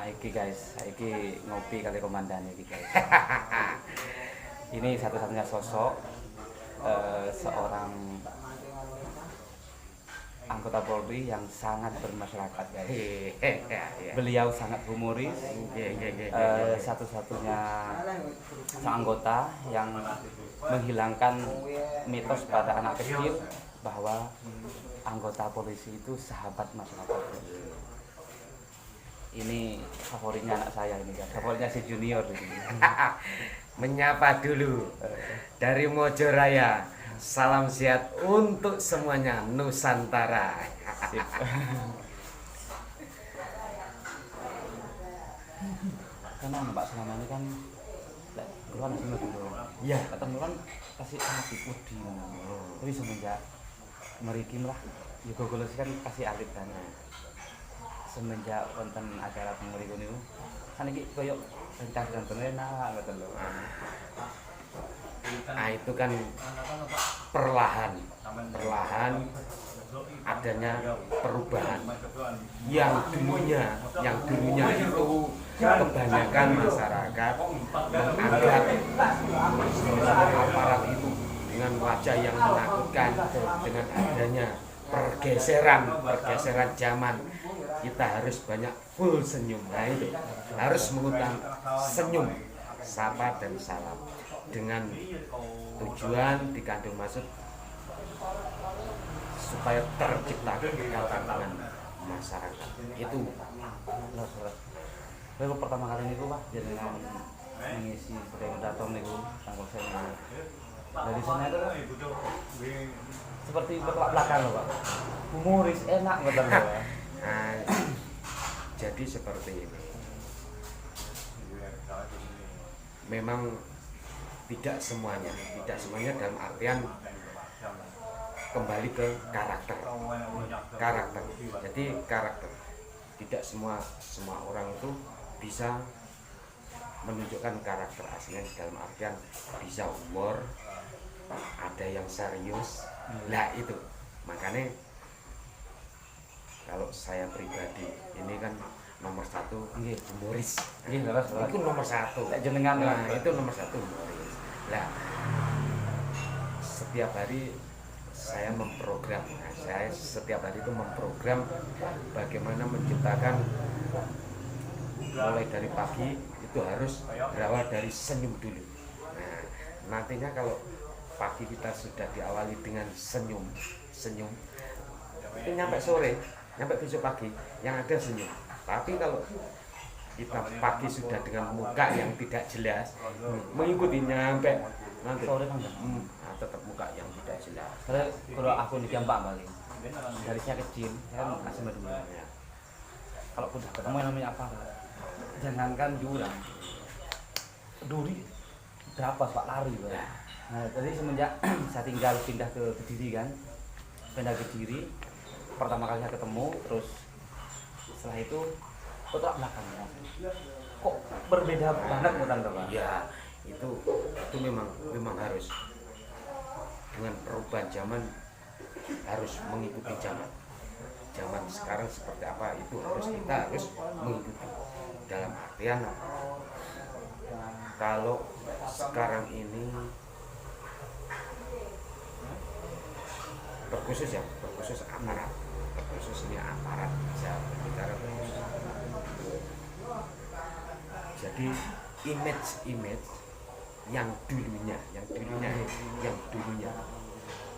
iki guys, iki ngopi kali komandan iki guys. Ini satu-satunya sosok seorang anggota Polri yang sangat bermasyarakat guys. Beliau sangat humoris. Satu-satunya anggota yang menghilangkan mitos pada anak kecil bahwa anggota polisi itu sahabat masyarakat. Ini favoritnya anak saya ini kan, favoritnya si Junior ini. Menyapa dulu dari Mojo Raya. Salam sehat untuk semuanya Nusantara. Karena Pak selama ini kan keluar nasi dulu. Ya, Ketemu kan kasih alit wedi. Tapi semenjak merikim lah, ya gogoles kan kasih alit kan. Semenjak wonten acara penguripan itu kan iki koyo rencang dan enak ngoten lho. nah itu kan perlahan adanya perubahan yang dulunya itu kebanyakan masyarakat menganggap aparat itu dengan wajah yang menakutkan. Dengan adanya pergeseran zaman, kita harus banyak full senyum. Nah itu harus mengutang senyum, sapa dan salam dengan tujuan dikandung maksud supaya tercipta kedekatan dengan masyarakat. Itu Lalu pertama kali niku Pak jenengan mengisi sedaya datom niku tanggal saya. Dari sana itu seperti belak-belakan loh Pak. Humoris enak betul loh. nah, jadi seperti ini. Memang tidak semuanya dalam artian kembali ke karakter. Jadi karakter. Tidak semua orang itu bisa menunjukkan karakter aslinya dalam artian bisa humor, ada yang serius. Lah itu makanya kalau saya pribadi ini kan nomor satu humoris. Itu nomor satu. Jenengan Nah, itu nomor satu humoris. Lah setiap hari saya memprogram. Saya setiap hari itu memprogram bagaimana menciptakan mulai dari pagi itu harus berawal dari senyum dulu. Nah, nantinya kalau pagi kita sudah diawali dengan senyum, itu nyampe sore, nyampe besok pagi yang ada senyum. Tapi kalau kita pagi sudah dengan muka yang tidak jelas, mengikuti nyampe nanti Sore kan tetap muka yang tidak jelas. kalau aku nih Pak paling dari saya kecil saya masih dulu. Kalau udah ketemu yang namanya apa? Jangankan jurang, duri berapa Pak lari Pak. Nah tadi semenjak saya pindah ke Kediri kan, pertama kali saya ketemu, terus setelah itu kotak belakang kok berbeda banget bukan Pak? Ya itu memang harus dengan perubahan zaman, harus mengikuti zaman sekarang seperti apa, itu kita harus mengikuti. Dalam artian kalau sekarang ini berkhusus aparat, saya bicara berkhusus. Jadi image yang dulunya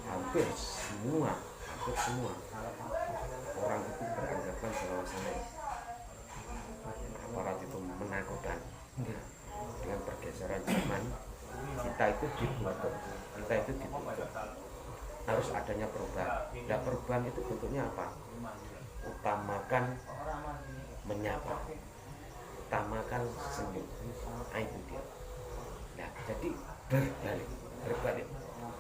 hampir semua orang itu beranggapan bahwasanya aparat itu menakutkan. Dengan pergeseran zaman kita itu ditutup. Harus adanya perubahan. Nah, perubahan itu bentuknya apa? Utamakan menyapa, utamakan senyum. Nah, itu dia. Nah, jadi berbalik,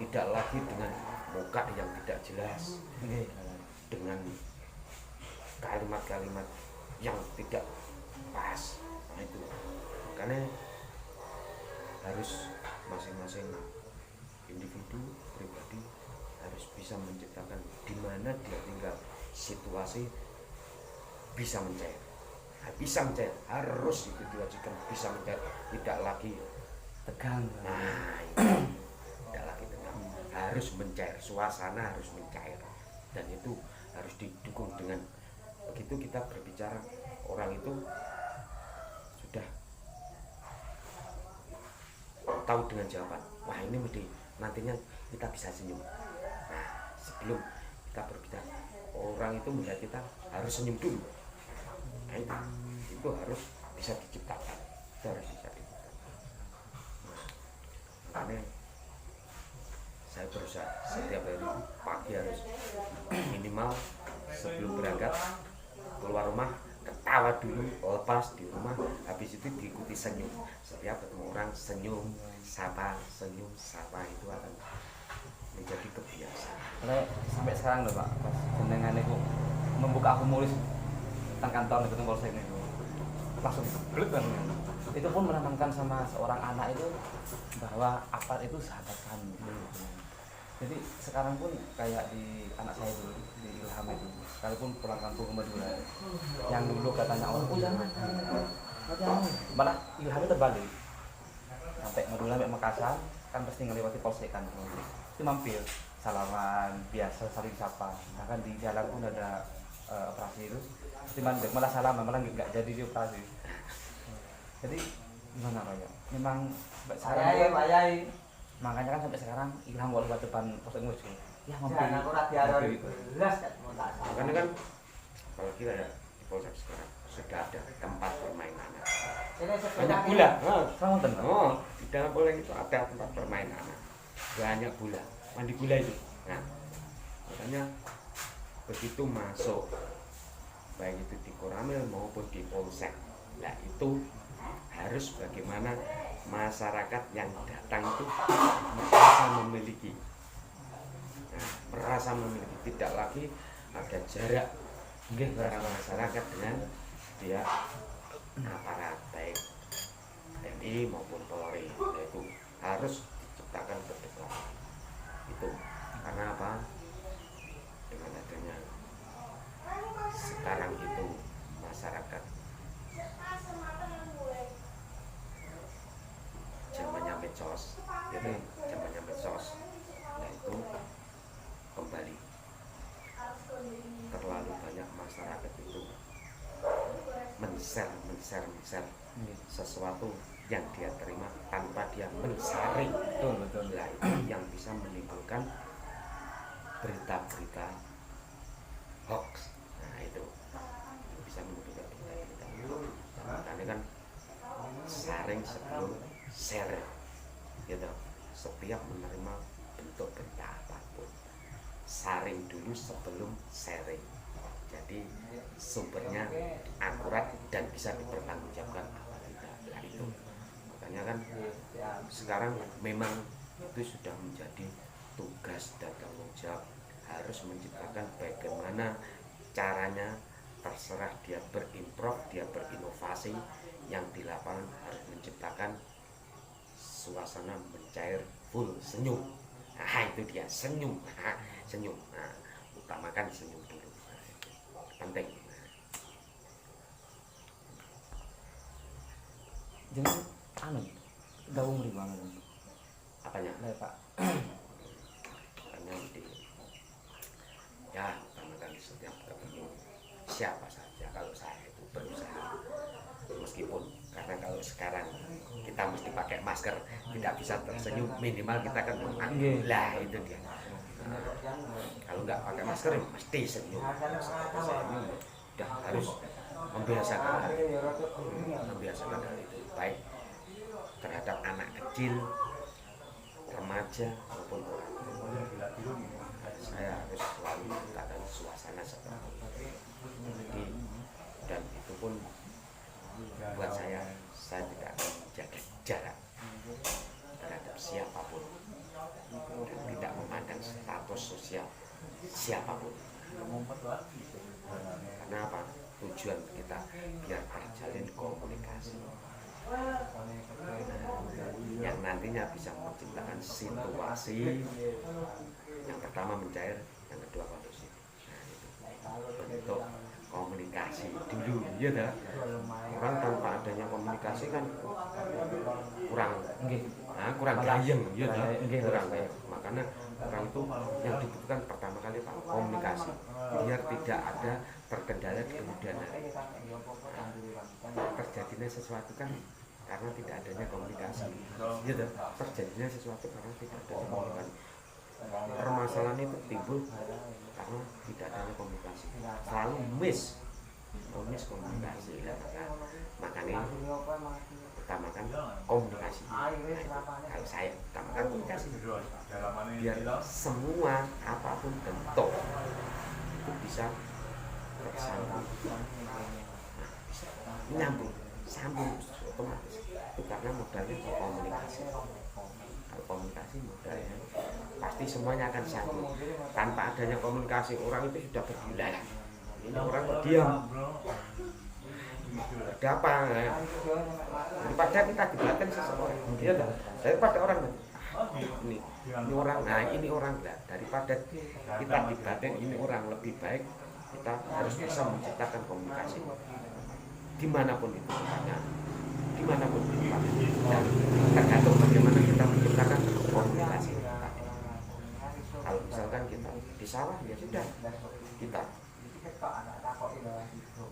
tidak lagi dengan muka yang tidak jelas, dengan kalimat-kalimat yang tidak pas. Nah, itu makanya harus masing-masing individu pribadi harus bisa menciptakan di mana dia tinggal situasi bisa mencair. bisa mencair, harus itu diwajibkan bisa mencair, tidak lagi tegang. nah itu tidak lagi tegang, harus mencair, suasana harus mencair, dan itu harus didukung dengan begitu kita berbicara orang itu sudah tahu dengan jawaban, wah ini mesti nantinya kita bisa senyum. Nah sebelum kita berbicara orang itu melihat kita harus senyum dulu. Nah itu harus bisa diciptakan, itu harus bisa diciptakan. Nah, makanya saya berusaha setiap hari pagi harus minimal sebelum berangkat keluar rumah ketawa dulu, lepas di rumah, habis itu diikuti senyum. Setiap ketemu orang senyum, sapa, itu akan menjadi kebiasaan. Karena sampai sekarang loh Pak, pas jenengan itu membuka akumulis tentang kantor itu polsek itu langsung gelut kan. Itu pun menanamkan sama seorang anak itu bahwa aparat itu sahabat kami. Jadi sekarang pun kayak di anak saya dulu di Ilham itu, sekalipun pulang kampung ke Madura, yang dulu katanya orang, oh jangan, malah Ilhamnya terbalik. Sampai Madura, sampai Makassar, kan pasti ngelewati polsek kan, itu mampir, salaman, biasa saling sapa. Nah kan di jalan pun ada operasi itu, pasti mandek, malah salaman, malah nggak jadi di operasi. Jadi gimana Pak ya? Memang sekarang makanya kan sampai sekarang Ilham walau lewat depan polsek Mojo ya mampir gitu. Karena kan kalau kita ya di polsek sekarang sudah ada tempat bermain anak, banyak bola. Di dalam polsek itu ada tempat bermain anak, banyak bola, mandi bola itu. Nah makanya begitu masuk baik itu di Koramil maupun di polsek, nah itu harus bagaimana masyarakat yang datang itu merasa memiliki, tidak lagi ada jarak antara masyarakat dengan pihak aparat baik TNI maupun Polri, yaitu harus diciptakan kedekatan itu. Karena apa? Dengan adanya sekarang itu masyarakat zamannya medsos, gitu, zamannya medsos. Nah itu kembali terlalu banyak masyarakat itu men-share sesuatu yang dia terima tanpa dia mensaring. Betul. Nah itu yang bisa menimbulkan berita-berita hoax. Nah itu bisa menimbulkan berita-berita hoax. Makanya kan saring sebelum share, gitu. Setiap menerima bentuk berita apapun, saring dulu sebelum sharing. Jadi sumbernya akurat dan bisa dipertanggungjawabkan apa tidak. Nah itu makanya kan sekarang memang itu sudah menjadi tugas dan tanggung jawab, harus menciptakan bagaimana caranya, terserah dia berimprov, dia berinovasi, yang di lapangan harus menciptakan suasana mencair full senyum. Nah itu dia senyum, senyum. Nah, utamakan senyum dulu, nah, itu penting. Jadi daun ribuan Apanya? Nah, Pak. Karena ya utamakan setiap ketemu siapa saja, kalau saya itu berusaha, meskipun karena kalau sekarang kita mesti pakai masker, tidak bisa tersenyum, minimal kita kan lah itu dia. Nah, kalau nggak pakai masker mesti senyum. Sudah harus membiasakan hal itu, baik terhadap anak kecil, remaja maupun orang tua. Saya harus selalu menciptakan suasana seperti itu. Jadi, dan itu pun buat saya tidak akan menjaga jarak terhadap siapapun dan tidak memandang status sosial siapapun. Karena apa? Tujuan kita biar terjalin komunikasi yang nantinya bisa menciptakan situasi yang pertama mencair, yang kedua kondusif. Nah itu bentuk komunikasi komunikasi dulu, ya dah. Orang tanpa adanya komunikasi kan kurang, kurang gayeng, ya dah. Kurang gayeng. Makanya orang itu yang dibutuhkan pertama kali Pak, komunikasi, biar tidak ada terkendala di kemudian hari. Terjadinya sesuatu kan karena tidak adanya komunikasi, ya dah. Terjadinya sesuatu karena tidak adanya komunikasi. Permasalahan itu timbul karena tidak adanya komunikasi, selalu miss komunikasi. Makanya utamakan komunikasi. Kalau saya utamakan komunikasi, biar semua apapun bentuk itu bisa tersambung, nyambung, sambung otomatis. Itu karena modalnya komunikasi. Kalau komunikasi modalnya pasti semuanya akan sambung. Tanpa adanya komunikasi, orang itu sudah bergila. Ini orang diam, ada apa? Daripada kita dibatkan seseorang, dia daripada orang ini orang, nah ini orang lah. Daripada kita dibatkan ini orang, lebih baik kita harus bisa menciptakan komunikasi dimanapun itu tempatnya, dimanapun itu tempatnya. Dan tergantung bagaimana kita menciptakan komunikasi. Kalau misalkan kita di sawah, ya sudah, kita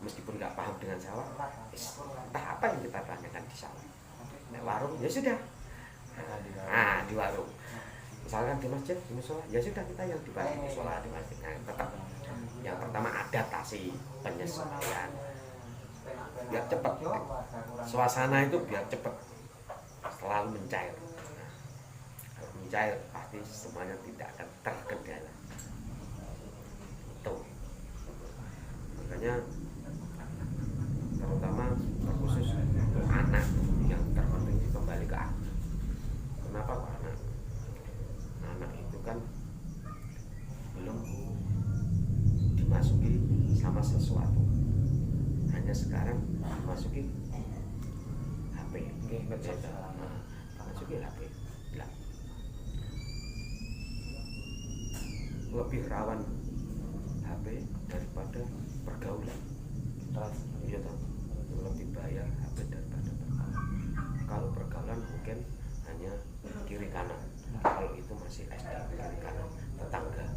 meskipun nggak paham dengan sawah, entah apa yang kita tanyakan di sawah. Nah, warung, ya sudah. Nah, di warung. Misalkan di masjid, di musola, ya sudah, kita yang di musola, di masjid. Nah, tetap yang pertama adaptasi, penyesuaian, biar cepat. Suasana itu biar cepat, selalu mencair. Kalau mencair, pasti semuanya tidak akan terkendala. Itu. Makanya terutama terkhusus untuk anak yang terpenting kembali ke anak. Kenapa kok anak? Anak itu kan belum dimasuki sama sesuatu, hanya sekarang dimasuki HP. Masuki HP. Lebih rawan HP daripada pergaulan. Iya toh, lebih bahaya HP daripada pergaulan. Kalau pergaulan mungkin hanya kiri kanan, kalau itu masih SD, kiri kanan tetangga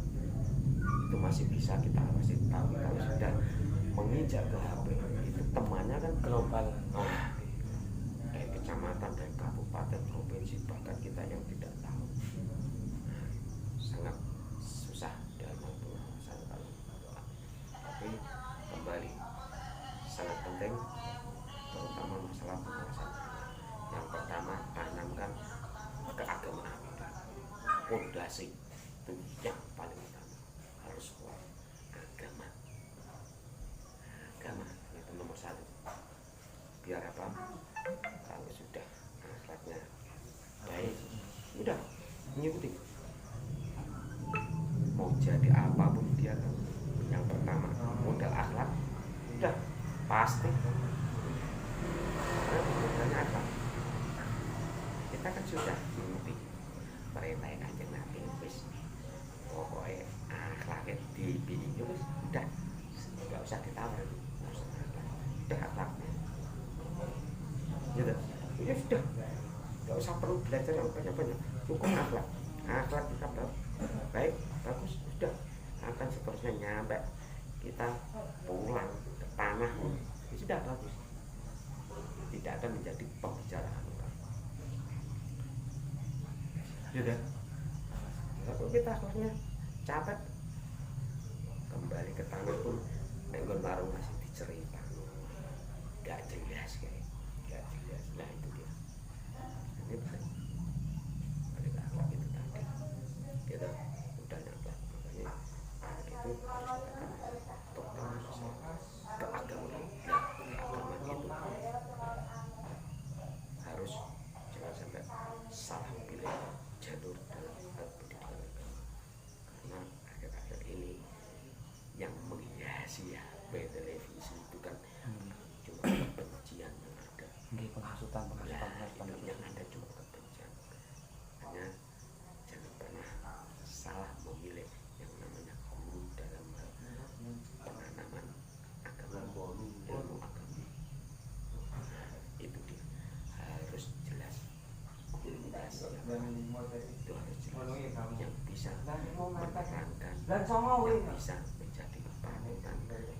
itu masih bisa kita awasi. Tapi kalau sudah menginjak ke HP, itu temannya kan global, dari kecamatan, dari kabupaten, provinsi, bahkan kita yang tidak tahu. Sangat susah dalam hal pengawasan kalau. Tapi kembali sangat penting, terutama masalah pengawasan. Yang pertama, tanamkan keagamaan kita, fondasi itu yang paling utama, harus kuat. Agama itu nomor satu. Biar apa? Kalau sudah akhlaknya baik, udah mengikuti. Mau jadi apapun dia, yang pertama modal akhlak, udah pasti. Karena modalnya akhlak. Kita kan sudah mengikuti perintah Kanjeng Nabi, wis pokoknya akhlaknya dipilih, wis udah, nggak usah ditawar, udah akhlaknya. Gitu. Ya sudah, nggak usah perlu belajar yang banyak-banyak, cukup akhlak. Akhlak kita baik, bagus, sudah akan seterusnya nyampe kita pulang ke tanah, ya sudah bagus. Tidak akan menjadi pembicaraan orang. Sudah. Kalau kita akhlaknya capek, kembali ke tanah pun nenggon warung masih dicerita, nggak jelas kayak, nggak jelas. Nah itu dia. Ini balik ke akhlak itu tadi. Kita udah nyampe, makanya itu harus katakan terutama keagamaan. Keagamaan itu harus jangan sampai salah pilih jalur dalam hal pendidikan agama. Karena akhir-akhir ini yang menghiasi ya, itu harus jelas, yang bisa menerangkan, yang bisa menjadi panutan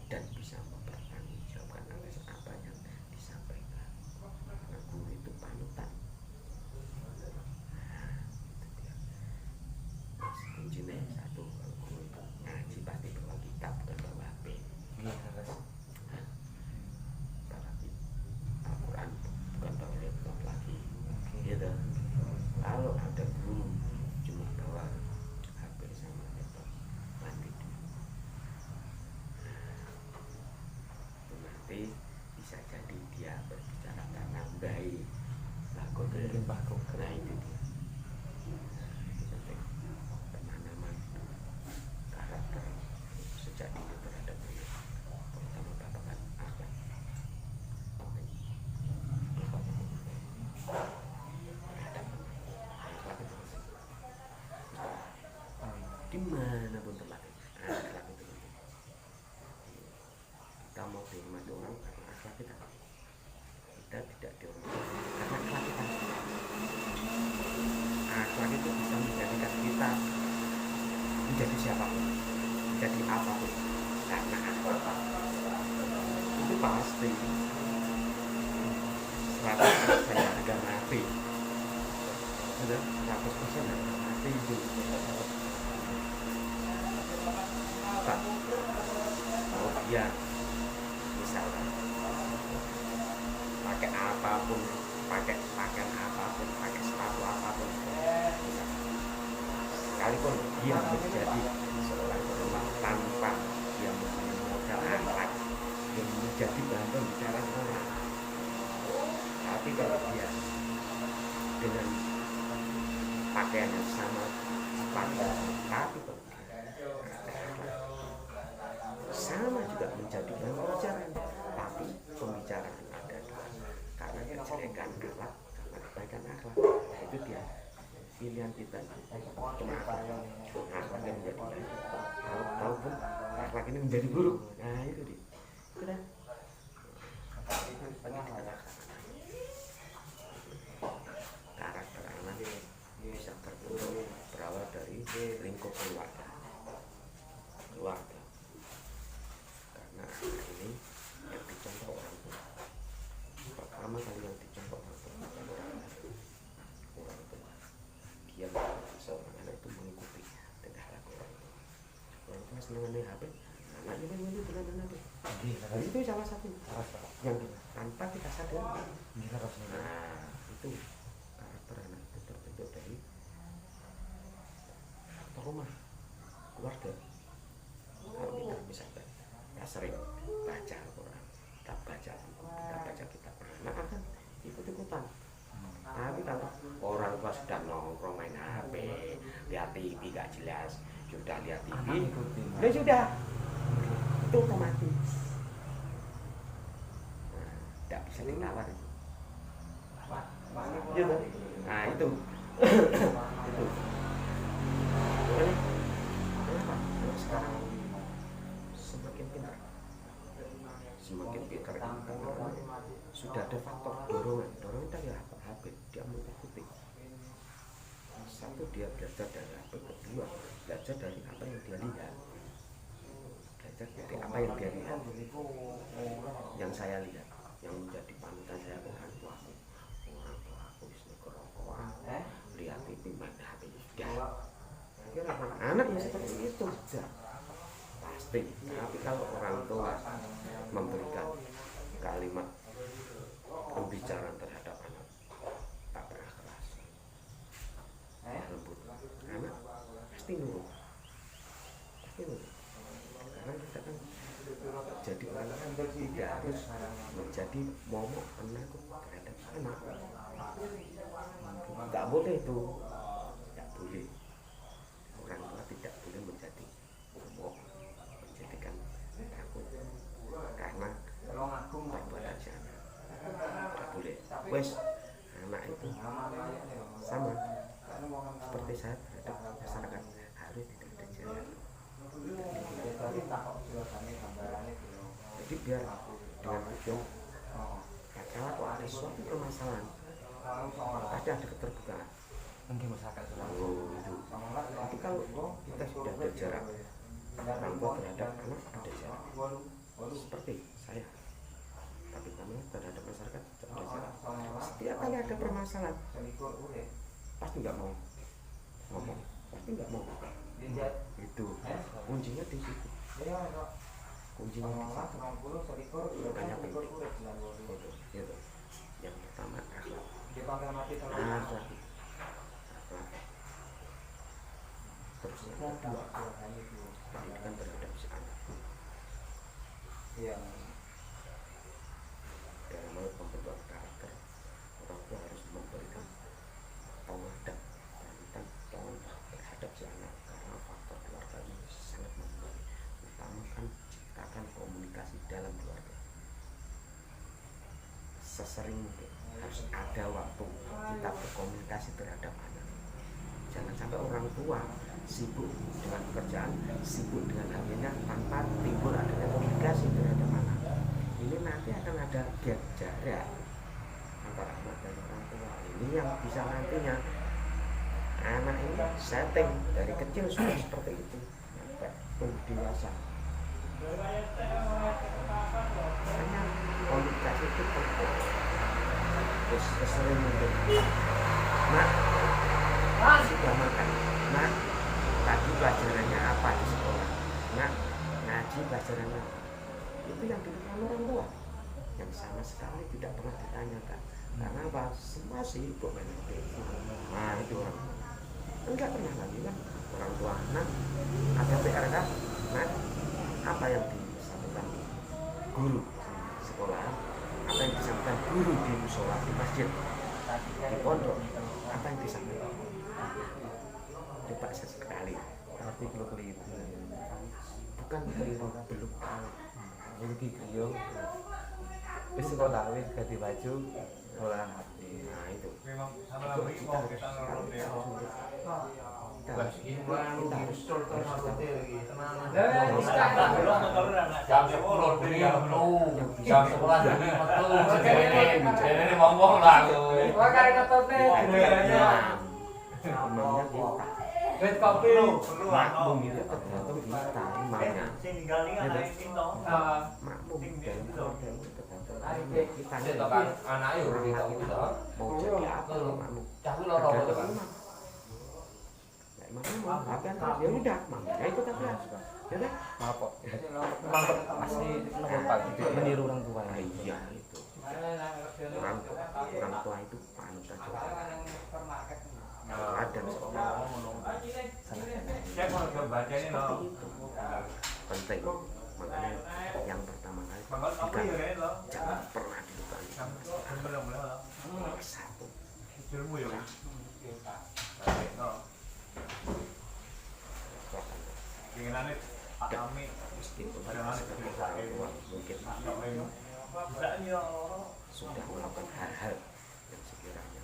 dan bisa mempertanggungjawabkan atas apa yang disampaikan. Karena guru itu panutan. Kuncinya satu, kalau guru itu ngaji pasti bawa kitab, bukan bawa HP. Bawa Al-Quran, bukan bawa laptop lagi. Gitu. Kalau ada guru cuma bawa HP sama laptop, mati dulu. Itu nanti bisa jadi dia berbicara karena baik laku nah itu dia. Itu penting pemanaman karakter sejak dini terhadap anak, terutama bapak kan akhlak. Dimanapun tempatnya akhlak itu penting. Kita mau dihormati orang karena akhlak kita tidak dihormati karena akhlak kita. Akhlak itu bisa menjadikan kita menjadi siapapun, menjadi apapun karena akhlak itu pasti 100% harga mati, 100% harga mati itu. Pak, kalau dia misalkan pakai apapun, pakai pakaian apapun, pakai sepatu apapun, sekalipun dia menjadi seorang perempuan tanpa dia mempunyai modal akhlak yang menjadi bahan pembicaraan orang, tapi kalau dia dengan pakaian yang sama, sepatu tapi sama juga menjadi bahan pembicaraan, tapi pembicaraan ada dua, karena kejelekan akhlak, karena kebaikan akhlak, itu dia pilihan kita. Cuma akhlak yang menjadi baik, tahu pun akhlak ini menjadi buruk, nah itu dia. Sudah. Karakter anak bisa terbentuk berawal dari lingkup keluarga. Karena anak ini yang dicontoh orang tua. Pertama kali yang dicontoh orang tua. Dia seorang anak itu mengikuti tingkah laku orang tua. Orang tua senang HP, anaknya menyanyi dengan HP. Itu salah satu yang tanpa kita sadar. Nah, itu karakter anak itu terbentuk dari rumah, keluarga. Kalau kita misalkan kita sering baca Al-Quran, kita baca buku, kita baca kitab, anak akan ikut-ikutan. Tapi kalau orang tua sudah nongkrong main HP, lihat TV gak jelas, sudah lihat TV, ya sudah, itu otomatis. Nah, tidak bisa ditawar itu. Nah itu, itu. Kenapa? Karena sekarang semakin pintar sudah ada faktor dorongan dari HP, dia mengikuti. Satu, dia belajar dari HP, kedua belajar dari apa yang dia lihat, belajar dari apa yang dia lihat. Yang saya lihat, yang menjadi panutan saya orang tuaku bisa ngerokok, lihat TV, main HP, sudah. Anak yang seperti itu sudah pasti. Tapi kalau orang tua memberikan kalimat pembicaraan terhadap anak tak pernah keras, lembut, anak pasti nurut, karena kita kan jadi orang tidak harus menjadi momok anakku terhadap anak, nggak boleh itu, nggak boleh. Orang tua tidak boleh menjadi momok, menjadikan takut karena perbuatan si anak. Tidak boleh. Wes, anak itu sama seperti saya terhadap masyarakat, harus tidak ada jarak. Jadi biar dengan hukum, kalau ada suatu permasalahan, pasti ada keterbukaan. mungkin masyarakat Oh, itu. Tapi kalau kita sudah ada jarak orang tua terhadap anak ada jarak. Seperti saya. Tapi kami terhadap masyarakat tidak ada jarak. Setiap kali ada permasalahan pasti nggak mau ngomong, pasti nggak mau. Itu kuncinya di situ. Kuncinya di situ. Makanya penting. Gitu. Yang pertama akhlak. Akhlak. Terus yang kedua pendidikan terhadap si anak. Dalam hal pembentukan karakter, orang tua harus memberikan pengadab dan tolong terhadap si anak karena faktor keluarga ini sangat mempengaruhi, utamakan ciptakan komunikasi dalam keluarga. Sesering mungkin harus ada waktu kita berkomunikasi terhadap anak. Jangan sampai orang tua sibuk dengan pekerjaan, sibuk dengan hal-halnya tanpa timbul adanya komunikasi terhadap anak. Ini nanti akan ada gap jarak antara anak dan orang tua. Ini yang bisa nantinya anak ini setting dari kecil sudah seperti itu sampai tumbuh dewasa. Karena komunikasi itu penting. Terus sering mungkin, nak sudah makan, nak tadi pelajarannya apa di sekolah, nak ngaji pelajarannya. Itu yang dilakukan orang tua yang sama sekali tidak pernah ditanyakan. Karena apa? Semua sibuk main HP. Nah itu orang enggak pernah lagi kan orang tua. Nah ada PR kan? Nah apa yang disampaikan guru di sekolah, apa yang disampaikan guru di musola, di masjid, di pondok, apa yang disampaikan? Coba sesekali. tapi kalau keliru Bukan keliru, belum tahu. ini griyo wis sekolah wis ganti baju dolanan HP. Nah itu Memang sama itu lagi kita mau harus kita kita ngerti ya. harus Jam 10 dia metu, jam 11 dia metu. Jadi ngomong lah. imamnya kita. Makmum itu tergantung kita imamnya. Makmum dalam keluarga itu tergantung kita. Anaknya udah Orang tahu kita itu. mau jadi apa makmum Cakup loro tergantung kan. imam. Nah, imamnya mau makan terus ya udah mamanya ikut aja. Ya kan? Maaf kok memang masih lupa gitu meniru orang tua Nah, iya itu. Orang tua itu panutan dan seorang Saya mau coba baca ini loh. seperti itu penting. Makanya yang pertama kali Bangun apa ya ini loh? jangan pernah dilupakan Bener-bener loh. nomor satu. Ilmu ya. Keinginannya Pak Ami Meskipun Bagaimana sebagai cerita orang ini? tua mungkin Bisa ya. sudah melakukan hal-hal yang sekiranya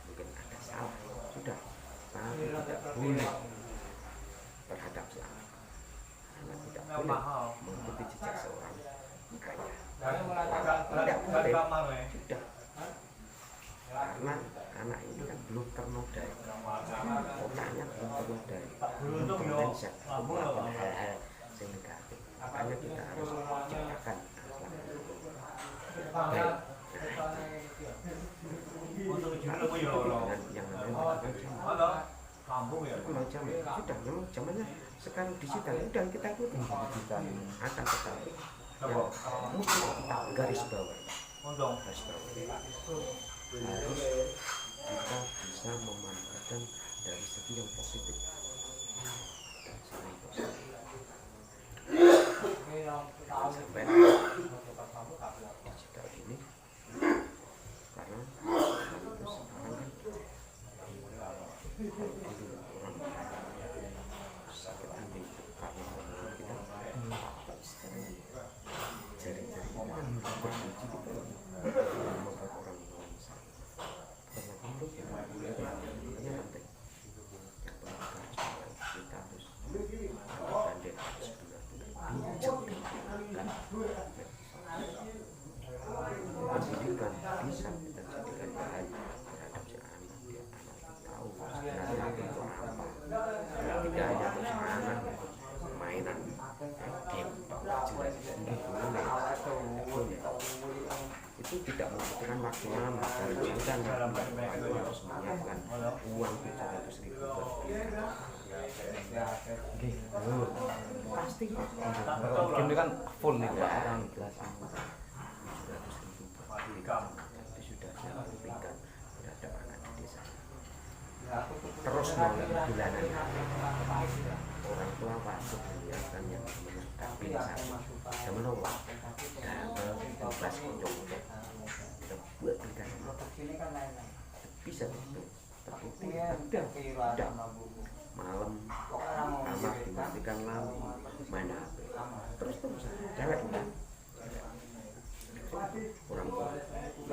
mungkin ada salah, sudah, tapi tidak boleh terhadap si anak. Karena tidak boleh mengikuti jejak seorang ayah. Tidak boleh, sudah. Karena anak ini kan belum ternodai, otaknya belum ternodai, belum bermindset, belum melakukan hal-hal yang negatif. Makanya kita harus ciptakan baik. Untuk judul apa ya loh? Yang namanya zaman. Ada kampung ya. Kalau zaman sudah memang zamannya sekarang digital, udah kita ikuti digital. Akan tetapi yang mesti kita garis bawah, Untung. garis bawah harus kita bisa memanfaatkan dari segi yang positif. Dari segi yang positif. Sampai digital ini karena itu sekarang kan kalau dulu orang sakit hati karena orang kita sekarang jari-jari kita kan berfungsi gitu membuat orang lain sakit karena itu kita boleh makanya penting yang pertama kita harus banding harus benar-benar bijak pendidikan bisa kita jadikan bahan terhadap si anak biar itu tidak membutuhkan waktu lama. Dari dulu kan orang tua harus menyiapkan uang 700.000 buat pernikahan. Oke, dulu. Pasti Kalau game ini kan full nih Pak, orang jelasin. 700.000 buat pernikahan. Itu sudah saya buktikan terhadap anak di desa. Terus bulanan orang tua wajib menyiapkan yang namanya kapinisasi. Zaman Allah double tugas kocok buat pernikahan bisa itu terbukti udah malam kamar dimatikan lampu main HP terus cewek udah orang tua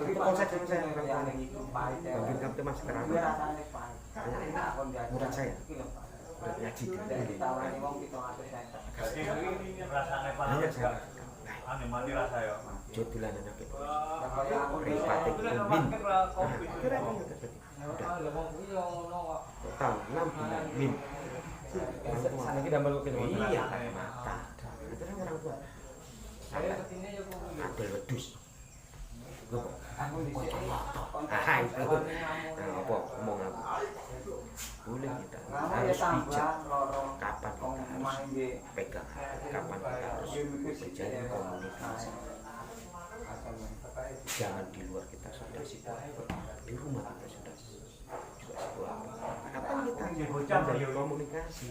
itu konsep yang saya orang tua bagi kamu mas keramat murid saya murid ngaji di hanya saya mati rasa ya. jodolan anak itu ripate kumbin kira-kira total 6 bulan min Sana kita baru ke iya mata itu kan orang tua ada wedus itu apa ngomong aku boleh kita harus bijak kapan kita harus pegang kapan kita harus berjalin komunikasi jangan di luar kita sudah siap di rumah kita sudah juga siap kapan kita menjalin komunikasi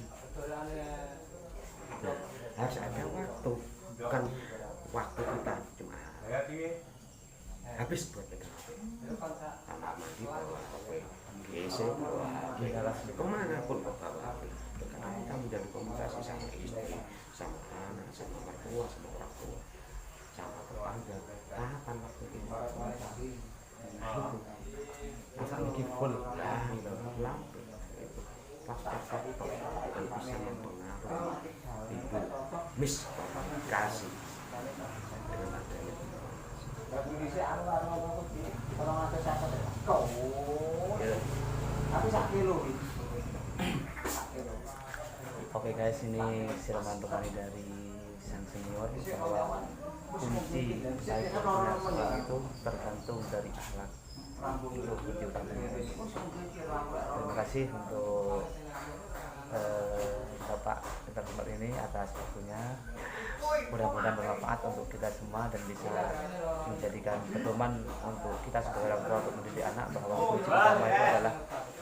nah, harus ada waktu bukan waktu kita cuma habis buat pegang kamar mandi bawa WC bawa kemana pun bawa karena kita menjalin komunikasi sama istri sama anak sama mertua sama orang tua sama tetangga kapan waktu itu masa lagi full lampu itu faktor-faktor yang bisa mempengaruhi ibu miskomunikasi dengan adanya Oke guys, ini siraman rohani dari sang senior bahwa kunci baik komunikasi itu tergantung dari akhlak. Itu kunci utamanya. Terima kasih untuk Bapak tempat ini atas waktunya. Mudah-mudahan bermanfaat untuk kita semua dan bisa menjadikan pedoman untuk kita sebagai orang tua untuk mendidik anak bahwa kunci utama itu adalah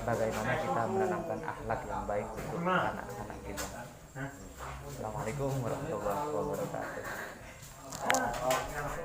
bagaimana kita menanamkan akhlak yang baik untuk anak-anak kita. Assalamualaikum warahmatullahi wabarakatuh.